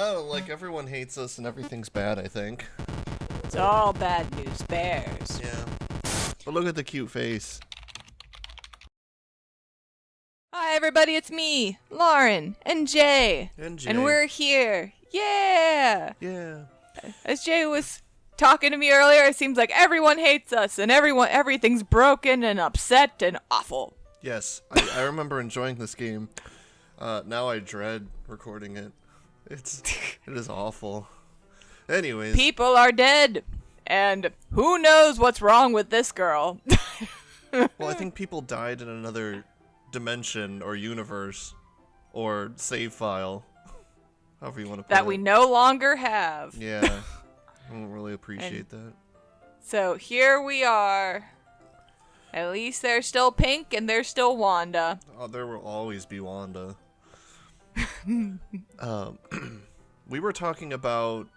Oh, like everyone hates us and everything's bad, I think. It's all bad news bears. Yeah. But look at the cute face. Hi everybody, it's me, Lauren, and Jay. And we're here. Yeah! Yeah. As Jay was talking to me earlier, it seems like everyone hates us and everything's broken and upset and awful. Yes, I remember enjoying this game. Now I dread recording it. It is awful. Anyways. People are dead, and who knows what's wrong with this girl. Well, I think people died in another dimension or universe or save file. However you want to put it. That we no longer have. Yeah. I don't really appreciate that. So here we are. At least they're still Pink and they're still Wanda. Oh, there will always be Wanda. We were talking about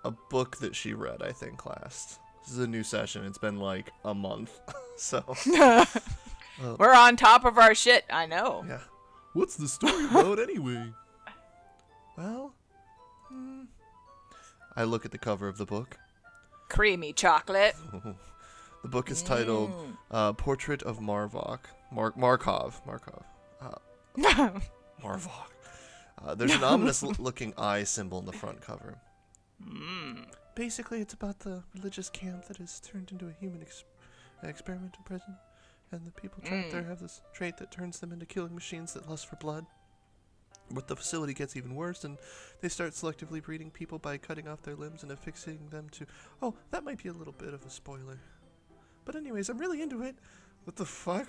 a book that she read, I think, last. This is a new session. It's been like a month. So. We're on top of our shit, I know. Yeah. What's the story about anyway? Well, I look at the cover of the book. Creamy chocolate. The book is titled Portrait of Marvok. Markov. Marvok. There's an ominous looking eye symbol in the front cover. Basically, it's about the religious camp that is turned into a human experimental prison. And the people trapped there have this trait that turns them into killing machines that lust for blood. But the facility gets even worse, and they start selectively breeding people by cutting off their limbs and affixing them to... Oh, that might be a little bit of a spoiler. But anyways, I'm really into it. What the fuck?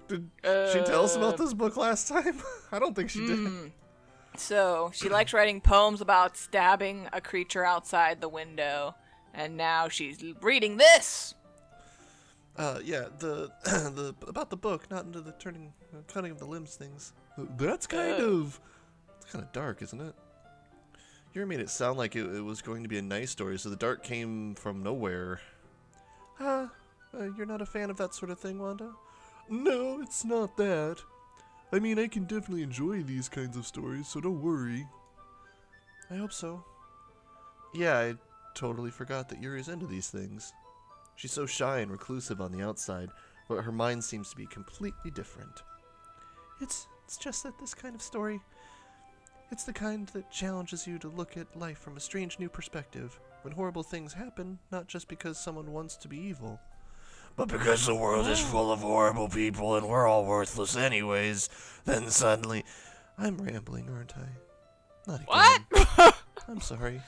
Did she tell us about this book last time? I don't think she did. So, she likes writing poems about stabbing a creature outside the window. And now she's reading this! Yeah, the about the book, not into the cutting of the limbs things. That's kind of dark, isn't it? Yuri made it sound like it was going to be a nice story, so the dark came from nowhere. You're not a fan of that sort of thing, Wanda? No, it's not that. I mean, I can definitely enjoy these kinds of stories, so don't worry. I hope so. Yeah, I totally forgot that Yuri's into these things. She's so shy and reclusive on the outside, but her mind seems to be completely different. It's just that this kind of story, it's the kind that challenges you to look at life from a strange new perspective, when horrible things happen, not just because someone wants to be evil, but because the world is full of horrible people and we're all worthless anyways. Then suddenly, I'm rambling, aren't I? Not again. What? I'm sorry.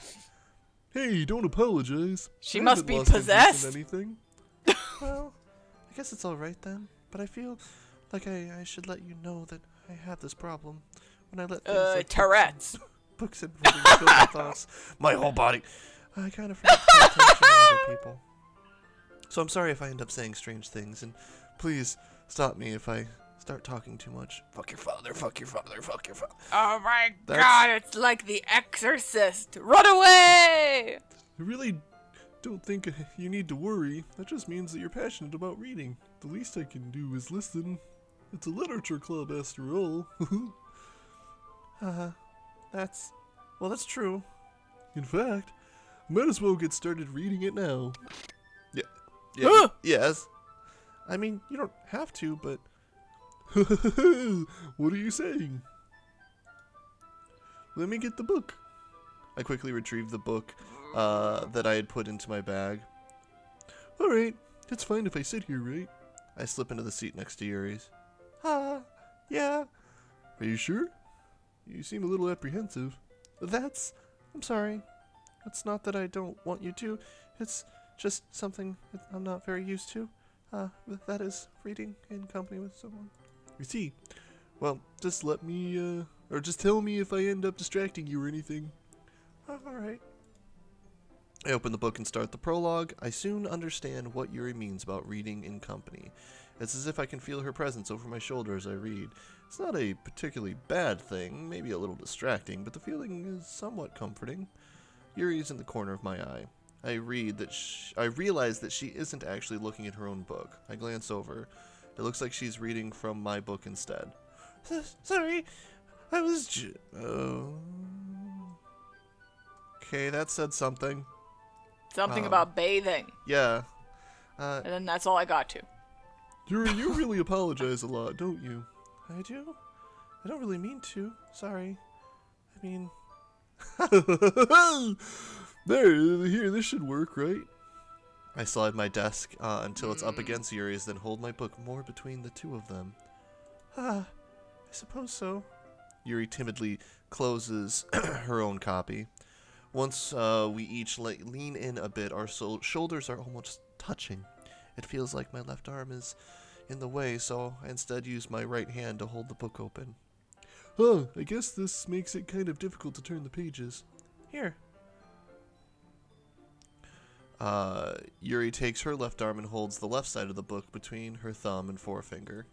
Hey, don't apologize. She must be possessed. Anything. Well, I guess it's alright then. But I feel like I should let you know that I have this problem. When I let things like Tourette's. books and reading fill my thoughts, my whole body, I kind of forget to pay attention to other people. So I'm sorry if I end up saying strange things, and please stop me if I start talking too much. Fuck your father, fuck your father, fuck your father. Oh my god, it's like The Exorcist. Run away! I really don't think you need to worry. That just means that you're passionate about reading. The least I can do is listen. It's a literature club after all. That's true. In fact, I might as well get started reading it now. Yeah, yes. I mean, you don't have to, but... What are you saying? Let me get the book. I quickly retrieved the book that I had put into my bag. Alright, it's fine if I sit here, right? I slip into the seat next to Yuri's. Yeah. Are you sure? You seem a little apprehensive. I'm sorry. It's not that I don't want you to. It's just something that I'm not very used to. That is reading in company with someone. You see. Well, just let me, or just tell me if I end up distracting you or anything. Alright. I open the book and start the prologue. I soon understand what Yuri means about reading in company. It's as if I can feel her presence over my shoulder as I read. It's not a particularly bad thing, maybe a little distracting, but the feeling is somewhat comforting. Yuri is in the corner of my eye. I realize that she isn't actually looking at her own book. I glance over. It looks like she's reading from my book instead. Sorry, I was Okay, that said something. Something about bathing. Yeah. And then that's all I got to. Yuri, you really apologize a lot, don't you? I do? I don't really mean to. Sorry. I mean... There, here, this should work, right? I slide my desk until it's up against Yuri's, then hold my book more between the two of them. I suppose so. Yuri timidly closes her own copy. Once we each lean in a bit, our shoulders are almost touching. It feels like my left arm is in the way, so I instead use my right hand to hold the book open. I guess this makes it kind of difficult to turn the pages. Here. Yuri takes her left arm and holds the left side of the book between her thumb and forefinger.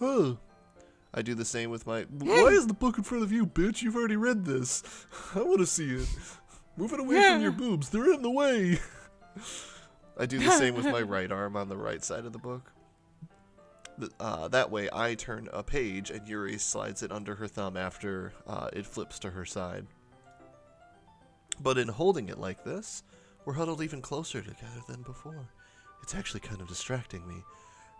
I do the same with my... Why is the book in front of you, bitch? You've already read this. I want to see it. Move it away from your boobs. They're in the way. I do the same with my right arm on the right side of the book. That way, I turn a page and Yuri slides it under her thumb after it flips to her side. But in holding it like this, we're huddled even closer together than before. It's actually kind of distracting me.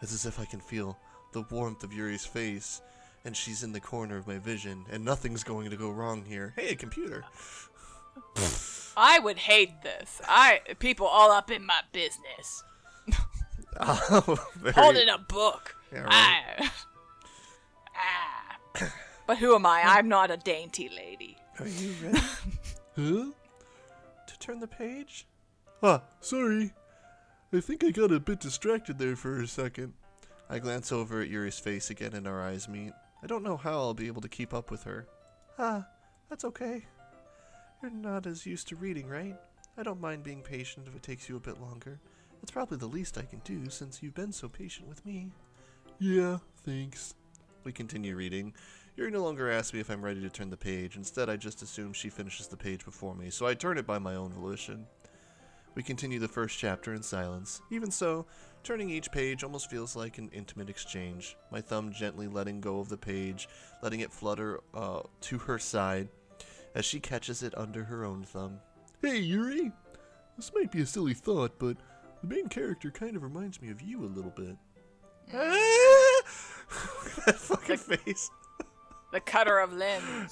It's as if I can feel the warmth of Yuri's face, and she's in the corner of my vision, and nothing's going to go wrong here. Hey, a computer. I would hate this. People all up in my business. Holding a book. Yeah, right. But who am I? I'm not a dainty lady. Are you ready? Huh? To turn the page? Sorry. I think I got a bit distracted there for a second. I glance over at Yuri's face again and our eyes meet. I don't know how I'll be able to keep up with her. That's okay. You're not as used to reading, right? I don't mind being patient if it takes you a bit longer. It's probably the least I can do since you've been so patient with me. Yeah, thanks. We continue reading. Yuri no longer asks me if I'm ready to turn the page. Instead, I just assume she finishes the page before me, so I turn it by my own volition. We continue the first chapter in silence. Even so, turning each page almost feels like an intimate exchange. My thumb gently letting go of the page, letting it flutter to her side as she catches it under her own thumb. Hey, Yuri! This might be a silly thought, but the main character kind of reminds me of you a little bit. That fucking face. The cutter of limbs.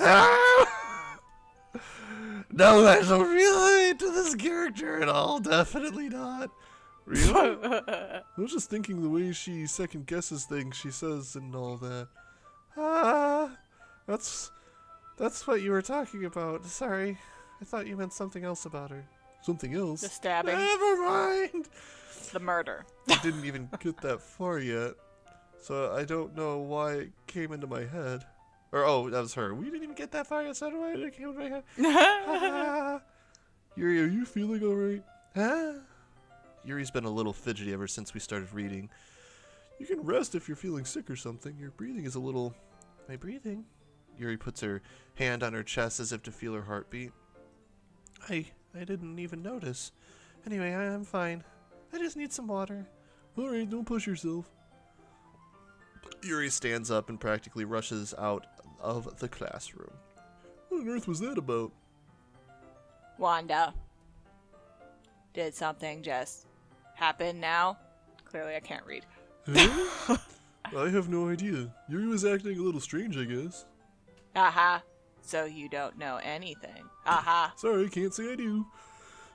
No, I don't relate to this character at all. Definitely not. Really? I was just thinking the way she second guesses things she says and all that. That's what you were talking about. Sorry. I thought you meant something else about her. Something else? The stabbing. Never mind. The murder. I didn't even get that far yet. So I don't know why it came into my head. Or, that was her. We didn't even get that far yet, so I don't know why it came into my head. Yuri, are you feeling alright? Yuri's been a little fidgety ever since we started reading. You can rest if you're feeling sick or something. Your breathing is a little... My breathing? Yuri puts her hand on her chest as if to feel her heartbeat. I didn't even notice. Anyway, I'm fine. I just need some water. Alright, don't push yourself. Yuri stands up and practically rushes out of the classroom. What on earth was that about? Wanda. Did something just happen now? Clearly I can't read. Huh? I have no idea. Yuri was acting a little strange, I guess. Aha. So you don't know anything. Aha. Sorry, can't say I do.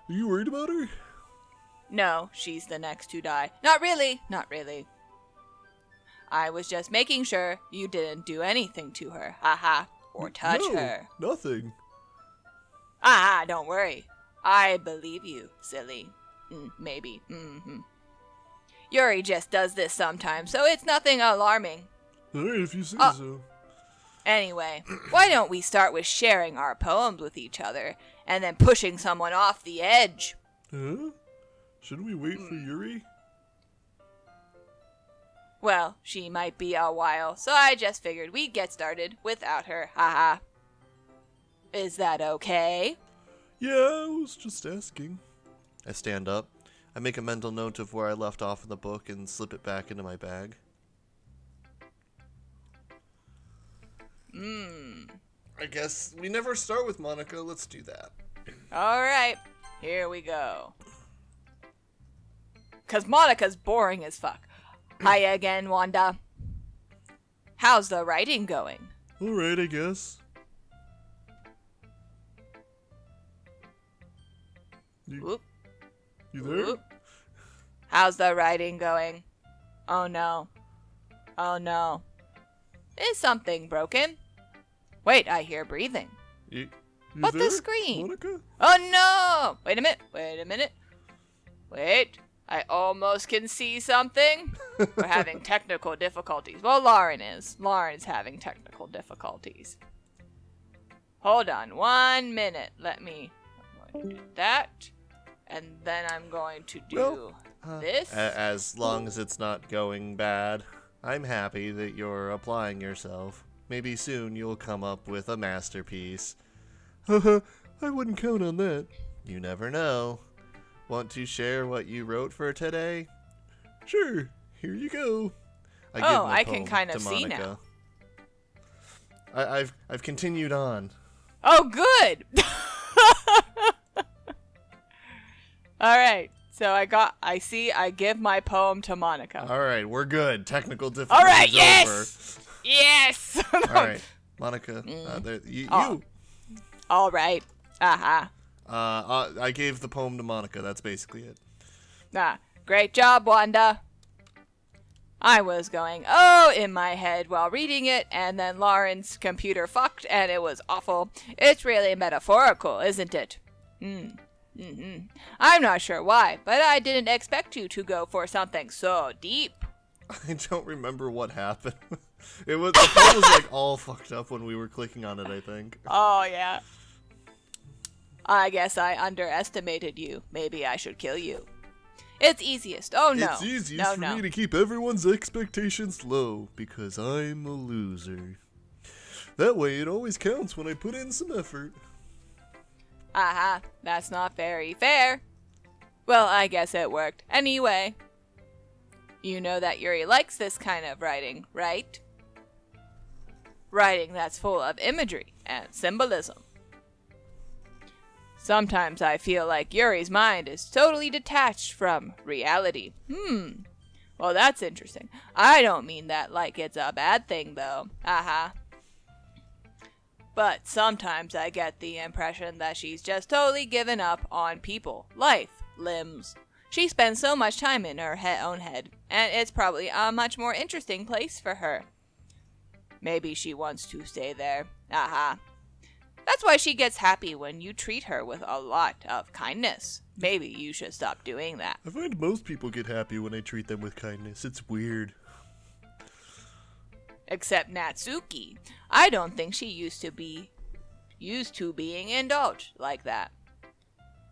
Are you worried about her? No, she's the next to die. Not really. Not really. I was just making sure you didn't do anything to her. Aha. Or touch her. Nothing. Aha, don't worry. I believe you, silly. Maybe. Yuri just does this sometimes, so it's nothing alarming. Alright, if you say so. Anyway, why don't we start with sharing our poems with each other, and then pushing someone off the edge? Huh? Shouldn't we wait for Yuri? Well, she might be a while, so I just figured we'd get started without her. Haha. Is that okay? Yeah, I was just asking. I stand up. I make a mental note of where I left off in the book and slip it back into my bag. I guess we never start with Monika. Let's do that. Alright, here we go. Cause Monika's boring as fuck. Hi again, Wanda. How's the writing going? Alright, I guess. Whoop. You there? Whoop. How's the writing going? Oh no. Oh no. Is something broken? Wait, I hear breathing. You But there, the screen. Monika? Oh no! Wait a minute. Wait a minute. Wait. I almost can see something. We're having technical difficulties. Well, Lauren is. Lauren's having technical difficulties. Hold on 1 minute. I'm going to do that. And then I'm going to do this. As long as it's not going bad, I'm happy that you're applying yourself. Maybe soon you'll come up with a masterpiece. Haha, I wouldn't count on that. You never know. Want to share what you wrote for today? Sure, here you go. I can kind of see now. I've continued on. Oh, good. All right. So I give my poem to Monika. All right, we're good. Technical difficulties All right, yes. over. Yes. All right, Monika, you. All right. I gave the poem to Monika. That's basically it. Great job, Wanda. I was going, in my head while reading it, and then Lauren's computer fucked, and it was awful. It's really metaphorical, isn't it? I'm not sure why, but I didn't expect you to go for something so deep. I don't remember what happened. The poem was like all fucked up when we were clicking on it, I think. Oh, yeah. I guess I underestimated you. Maybe I should kill you. It's easiest. Oh, no. It's easiest for me to keep everyone's expectations low, because I'm a loser. That way it always counts when I put in some effort. That's not very fair. Well, I guess it worked. Anyway, you know that Yuri likes this kind of writing, right? Writing that's full of imagery and symbolism. Sometimes I feel like Yuri's mind is totally detached from reality. Well, that's interesting. I don't mean that like it's a bad thing, though. But sometimes I get the impression that she's just totally given up on people, life, limbs. She spends so much time in her own head, and it's probably a much more interesting place for her. Maybe she wants to stay there. That's why she gets happy when you treat her with a lot of kindness. Maybe you should stop doing that. I find most people get happy when I treat them with kindness. It's weird. Except Natsuki. I don't think she used to being indulged like that.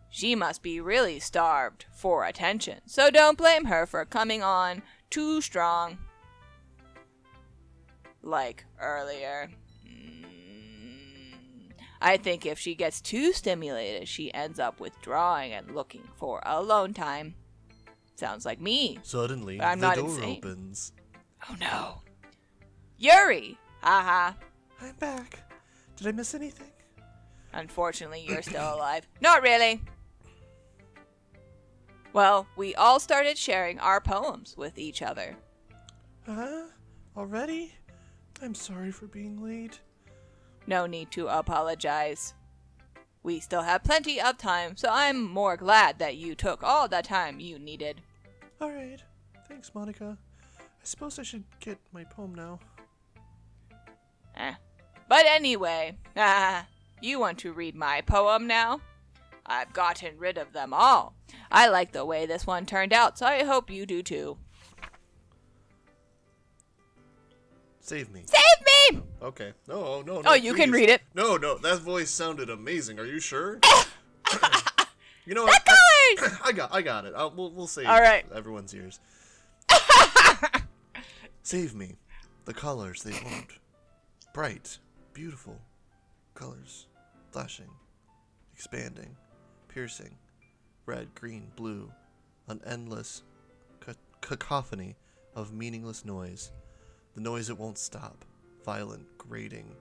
She must be really starved for attention, so don't blame her for coming on too strong. Like earlier. I think if she gets too stimulated, she ends up withdrawing and looking for alone time. Sounds like me. Suddenly, but I'm the not door insane. opens. Oh no. Yuri! I'm back. Did I miss anything? Unfortunately, you're still alive. Not really. Well, we all started sharing our poems with each other. Already? I'm sorry for being late. No need to apologize. We still have plenty of time, so I'm more glad that you took all the time you needed. Alright. Thanks, Monika. I suppose I should get my poem now. But anyway, you want to read my poem now? I've gotten rid of them all. I like the way this one turned out, so I hope you do too. Save me. Save me! Okay. No. Oh, you can read it. No, that voice sounded amazing. Are you sure? You know The what? colors! I got it. We'll save All right. everyone's ears. Save me. The colors they want. Bright, beautiful colors. Flashing, expanding, piercing. Red, green, blue. An endless cacophony of meaningless noise. The noise that won't stop. Violent, grating.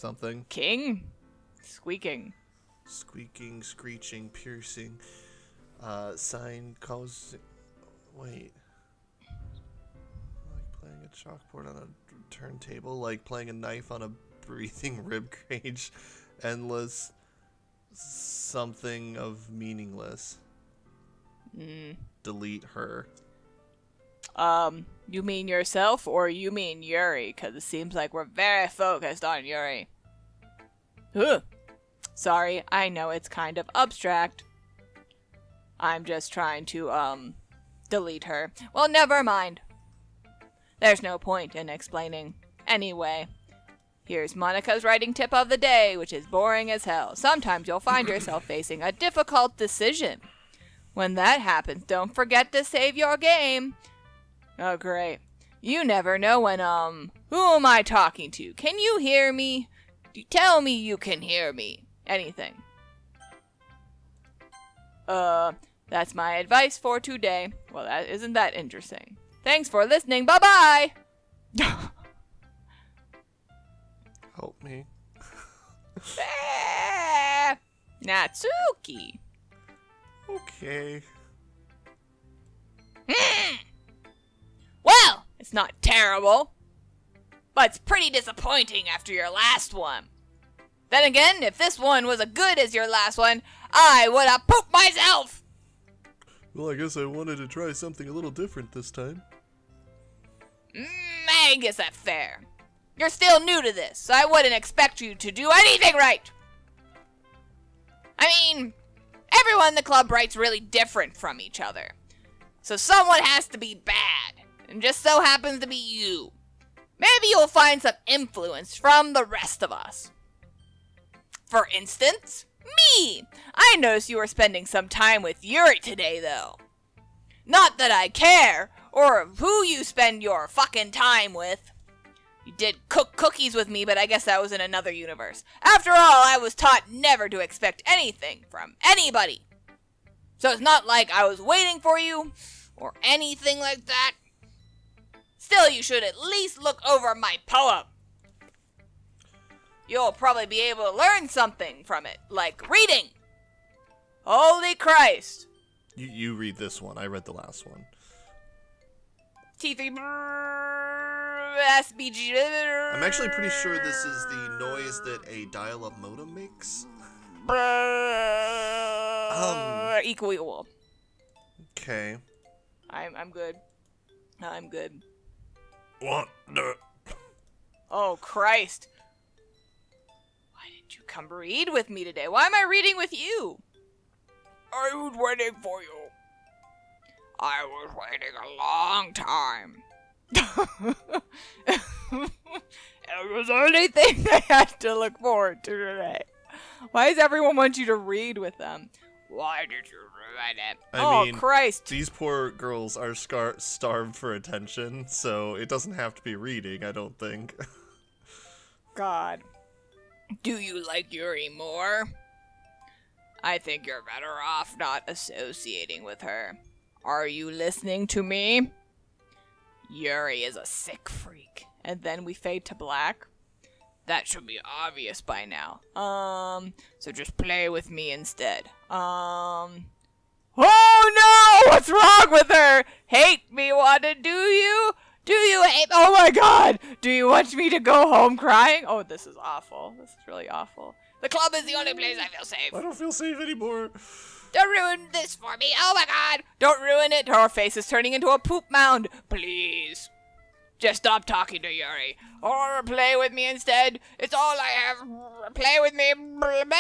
something. King? Squeaking. Squeaking, screeching, piercing. Sign calls. Wait. Like playing a chalkboard on a turntable, like playing a knife on a breathing rib cage. Endless. Something of meaningless. Delete her. You mean yourself or you mean Yuri? Because it seems like we're very focused on Yuri. Ugh. Sorry, I know it's kind of abstract. I'm just trying to, delete her. Well, never mind. There's no point in explaining. Anyway, here's Monika's writing tip of the day, which is boring as hell. Sometimes you'll find yourself facing a difficult decision. When that happens, don't forget to save your game. Oh, great. You never know when, who am I talking to? Can you hear me? Tell me you can hear me. Anything. That's my advice for today. Well, that isn't that interesting. Thanks for listening. Bye-bye! Help me. Natsuki. Okay. Well, it's not terrible, but it's pretty disappointing after your last one. Then again, if this one was as good as your last one, I would have pooped myself! Well, I guess I wanted to try something a little different this time. I guess that's fair. You're still new to this, so I wouldn't expect you to do anything right. I mean, everyone in the club writes really different from each other. So someone has to be bad, and just so happens to be you. Maybe you'll find some influence from the rest of us. For instance, me! I noticed you were spending some time with Yuri today, though. Not that I care, or who you spend your fucking time with. You did cook cookies with me, but I guess that was in another universe. After all, I was taught never to expect anything from anybody. So it's not like I was waiting for you, or anything like that. Still, you should at least look over my poem. You'll probably be able to learn something from it, like reading. Holy Christ. You read this one. I read the last one. T3 SBG. I'm actually pretty sure this is the noise that a dial-up modem makes. Equal. Okay. I'm good. I'm good. Wanda. Oh, Christ. Why didn't you come read with me today? Why am I reading with you? I was waiting for you. I was waiting a long time. It was the only thing I had to look forward to today. Why does everyone want you to read with them? Why did you read it? I mean, Christ. These poor girls are starved for attention, so it doesn't have to be reading, I don't think. God. Do you like Yuri more? I think you're better off not associating with her. Are you listening to me? Yuri is a sick freak. And then we fade to black. That should be obvious by now. So just play with me instead. Oh no! What's wrong with her? Hate me, Wanda, do you? Do you hate? Oh my god! Do you want me to go home crying? Oh, this is awful. This is really awful. The club is the only place I feel safe. I don't feel safe anymore. Don't ruin this for me. Oh my god! Don't ruin it. Her face is turning into a poop mound. Please. Just stop talking to Yuri. Or play with me instead. It's all I have. Play with me. Play with me.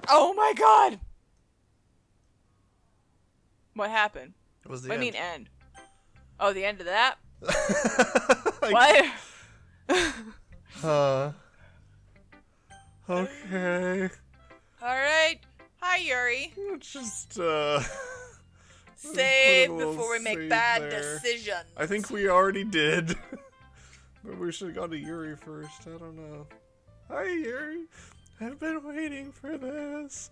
Oh my god! What happened? What was the What do you end? mean end? Oh, the end of that? What? Okay. Alright. Hi, Yuri. Just, Save put a little before we make save bad there. decisions. I think we already did. But we should have gone to Yuri first. I don't know. Hi, Yuri. I've been waiting for this.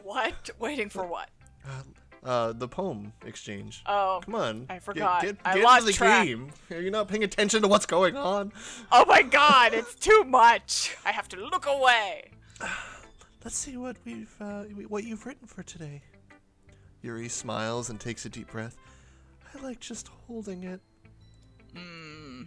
What? Waiting for what? The poem exchange. Oh, Come on. I forgot. Get I into lost the track. game. Are you not paying attention to what's going on? Oh my god, it's too much. I have to look away. Let's see what you've written for today. Yuri smiles and takes a deep breath. I like just holding it.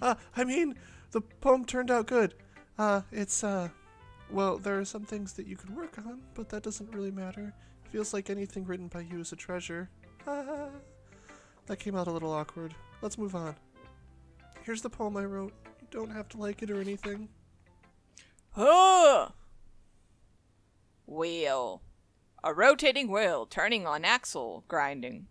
I mean, the poem turned out good. Well, there are some things that you could work on, but that doesn't really matter. Feels like anything written by you is a treasure. That came out a little awkward. Let's move on. Here's the poem I wrote. You don't have to like it or anything. Wheel. A rotating wheel turning on axle grinding.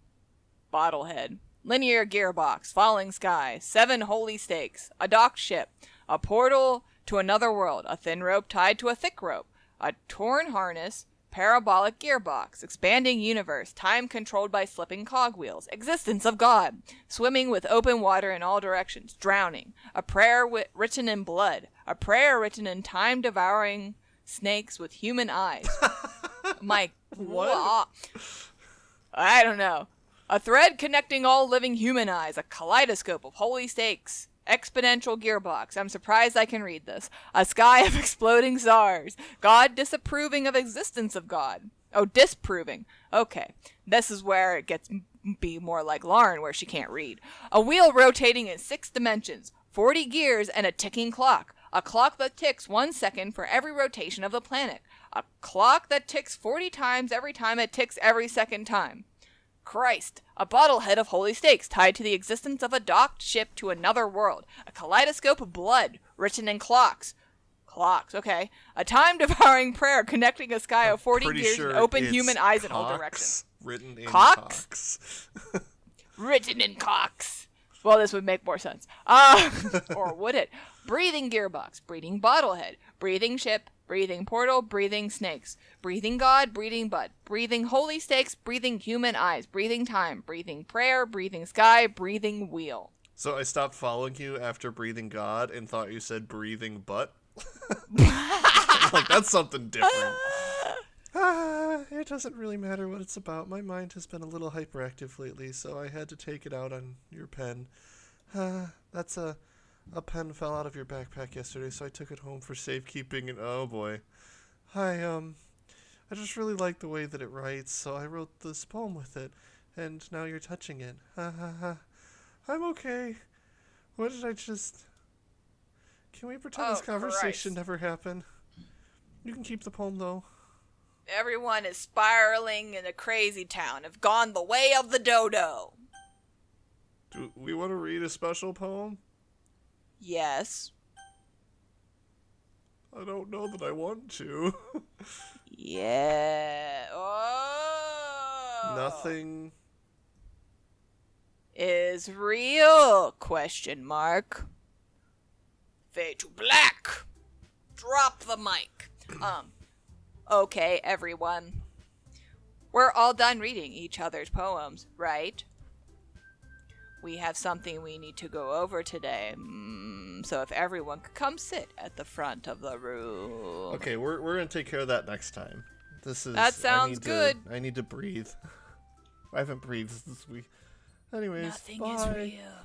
Bottlehead. Linear gearbox. Falling sky. 7 holy stakes. A docked ship. A portal to another world. A thin rope tied to a thick rope. A torn harness. Parabolic gearbox. Expanding universe. Time controlled by slipping cogwheels. Existence of God. Swimming with open water in all directions. Drowning. A prayer written in blood. A prayer written in time-devouring snakes with human eyes. My What? I don't know. A thread connecting all living human eyes. A kaleidoscope of holy stakes. Exponential gearbox. I'm surprised I can read this. A sky of exploding stars. God disapproving of existence of God. Oh, disproving. Okay. This is where it gets be more like Lauren, where she can't read. A wheel rotating in 6 dimensions. 40 gears and a ticking clock. A clock that ticks 1 second for every rotation of the planet. A clock that ticks 40 times every time it ticks every second time. Christ. A bottlehead of holy stakes tied to the existence of a docked ship to another world. A kaleidoscope of blood written in clocks. Clocks, okay. A time-devouring prayer connecting a sky of 40 gears and open human eyes in all directions. Written in Cocks? Written in cocks. Well, this would make more sense. Or would it? Breathing gearbox, breathing bottlehead, breathing ship, breathing portal, breathing snakes, breathing God, breathing bud, breathing holy stakes, breathing human eyes, breathing time, breathing prayer, breathing sky, breathing wheel. So I stopped following you after breathing God and thought you said breathing butt. Like, that's something different. It doesn't really matter what it's about. My mind has been a little hyperactive lately, so I had to take it out on your pen. That's a pen fell out of your backpack yesterday, so I took it home for safekeeping, and oh boy. I just really like the way that it writes, so I wrote this poem with it, and now you're touching it. I'm okay. What did I just... Can we pretend this conversation never happened? You can keep the poem, though. Everyone is spiraling in a crazy town, have gone the way of the dodo. Do we want to read a special poem? Yes. I don't know that I want to. Yeah. Oh. Nothing is real? Question mark. Fade to black. Drop the mic. Okay, everyone. We're all done reading each other's poems, right? We have something we need to go over today. So if everyone could come sit at the front of the room. Okay, we're gonna take care of that next time. That sounds good. I need to breathe. I haven't breathed this week. Anyways, Nothing bye. is real.